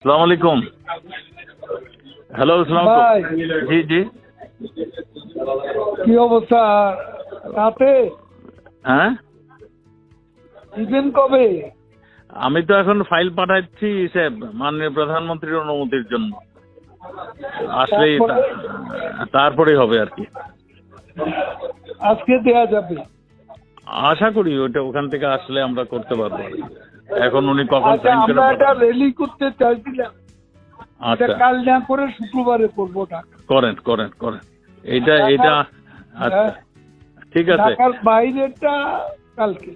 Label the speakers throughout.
Speaker 1: अस्सलाम वालेकुम। হ্যালো, আসসালাম
Speaker 2: ভাই
Speaker 1: জি জি।
Speaker 2: কি অবস্থা? রাতে
Speaker 1: হ্যাঁ,
Speaker 2: দিবেন কবে?
Speaker 1: আমি তো এখন ফাইল পাঠাচ্ছি মাননীয় প্রধানমন্ত্রীর অনুমতির জন্য। আসলেই
Speaker 2: তারপরে
Speaker 1: তারপরেই হবে আর কি।
Speaker 2: আজকে দেয়া যাবে।
Speaker 1: আশা করি ওটা ওখান থেকে আসলে আমরা করতে পারবো আর কি। এখন উনি কখন
Speaker 2: আচ্ছা,
Speaker 1: সাইন করে
Speaker 2: আমরা একটা
Speaker 1: পাঠান।
Speaker 2: র্যালি করতে চাইছিলাম, এটা
Speaker 1: আচ্ছা,
Speaker 2: কাল না করে শুক্রবারে করবো ঢাকা।
Speaker 1: করেন করেন করেন। এটা এটা
Speaker 2: ঢাকার
Speaker 1: আচ্ছা, ঠিক আছে।
Speaker 2: ঢাকার বাইরেটা কালকে,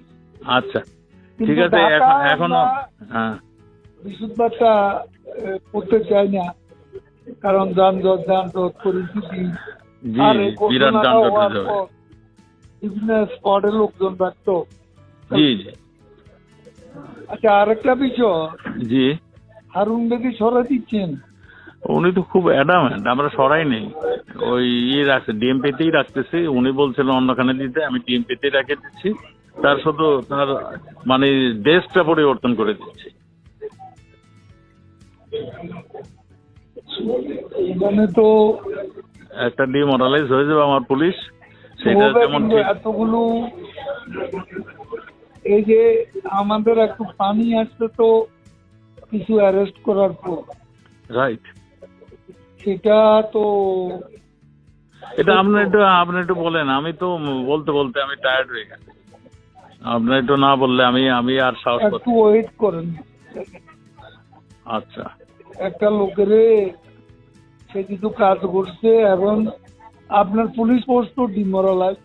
Speaker 1: আচ্ছা, ঠিক
Speaker 2: কিন্তু
Speaker 1: আছে।
Speaker 2: ঢাকা
Speaker 1: এখনো
Speaker 2: আমরা
Speaker 1: হ্যাঁ
Speaker 2: বিশুদ্ধবারটা করতে চাই না, কারণ যানজট পরিস্থিতি
Speaker 1: জি,
Speaker 2: আর এই
Speaker 1: বিরাট
Speaker 2: ঘটনাটা
Speaker 1: যানজট
Speaker 2: হওয়ার
Speaker 1: হয়ে যাবে।
Speaker 2: পর বিভিন্ন স্পটে লোকজন রাখতো।
Speaker 1: জি জি
Speaker 2: আচ্ছা, আরেকটা বিষয়,
Speaker 1: জি।
Speaker 2: হারুন বেদি সরা দিচ্ছেন।
Speaker 1: উনি তো খুব অ্যাডামেন্ট, আমরা সরাই নেই। ওই রাখছে, ডিএমপিতেই রাখতেছি। উনি বলছিলেন অন্যখানে দিতে, আমি ডিএমপিতেই রেখে দিচ্ছি। তার শুধু তার মানে দেশটা পরিবর্তন করে দিচ্ছি।
Speaker 2: এখানে তো
Speaker 1: একটা ডিমোরালাইজ হয়ে যাবে আমার পুলিশ, সেটা
Speaker 2: হবে,
Speaker 1: যেমন
Speaker 2: কিন্তু
Speaker 1: ঠিক।
Speaker 2: এতগুলো এই যে আমাদের একটু পানি আসছে তো কিছু অ্যারেস্ট করার পর,
Speaker 1: রাইট।
Speaker 2: সেটা তো
Speaker 1: এটা আপনি একটু বলেন। আমি তো বলতে বলতে আমি টায়ার্ড হয়ে গেছি। আপনি একটু না বললে আমি আর সাহস
Speaker 2: একটু
Speaker 1: পাচ্ছি।
Speaker 2: ওয়েট করেন।
Speaker 1: আচ্ছা,
Speaker 2: একটা লোকেরে সে কিছু কাজ করছে এবং আপনার পুলিশ ফোর্স তো ডিমোরালাইজ,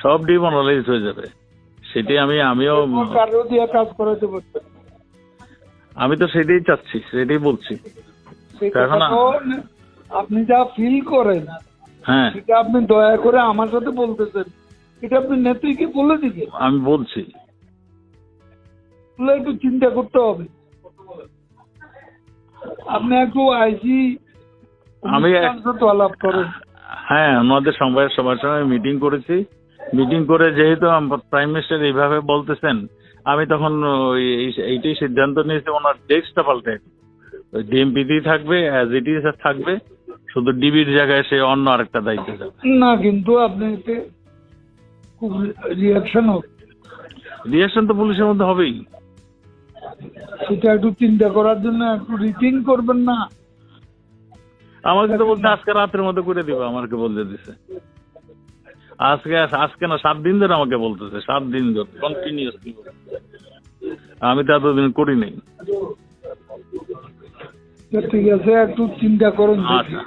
Speaker 1: সব ডিমোরালাইজ হয়ে যাবে। সেটাই আমিও
Speaker 2: কারো দিয়ে কাজ করাতে পারতেন।
Speaker 1: আমি তো সেটাই চাচ্ছি, সেটাই বলছি।
Speaker 2: সেই
Speaker 1: এখন
Speaker 2: কথা তো আপনি যা ফিল করেন
Speaker 1: হ্যাঁ,
Speaker 2: সেটা আপনি দয়া করে আমার সাথে বলতেছেন, এটা আপনি নেত্রীকে বলে দিবেন।
Speaker 1: আমি বলছি।
Speaker 2: তাহলে একটু চিন্তা করতে হবে। আপনি একটু আইসি
Speaker 1: আমি
Speaker 2: তো আলাপ করেন।
Speaker 1: হ্যাঁ, আমাদের সবার সঙ্গে মিটিং করেছি। মিটিং করে যেহেতু প্রাইম মিনিস্টার এইভাবে বলতেছেন, আমি তখন এইটাই সিদ্ধান্ত নিয়েছি, ওনার ডেস্কটা পাল্টে ওই ডিএমপিতেই থাকবে, অ্যাজ ইট ইজ থাকবে। শুধু ডিবির জায়গায় সে অন্য আরেকটা দায়িত্বে যাবে।
Speaker 2: না, কিন্তু আপনি এতে খুব রিয়াকশন হবে,
Speaker 1: রিয়াকশন তো পুলিশের মধ্যে হবেই।
Speaker 2: সেটা একটু চিন্তা করার জন্য একটু রিথিং করবেন না?
Speaker 1: আমাকে তো বলতে আজকে রাতের মধ্যে করে দিবে, আমাকে বলতে দিছে। আজকে না, 7 দিন ধরে আমাকে বলতেছে, 7 দিন ধরে কন্টিনিউয়াসলি। আমি তো এতদিন করি নাই।
Speaker 2: ঠিক আছে, একটু চিন্তা করুন।
Speaker 1: আচ্ছা।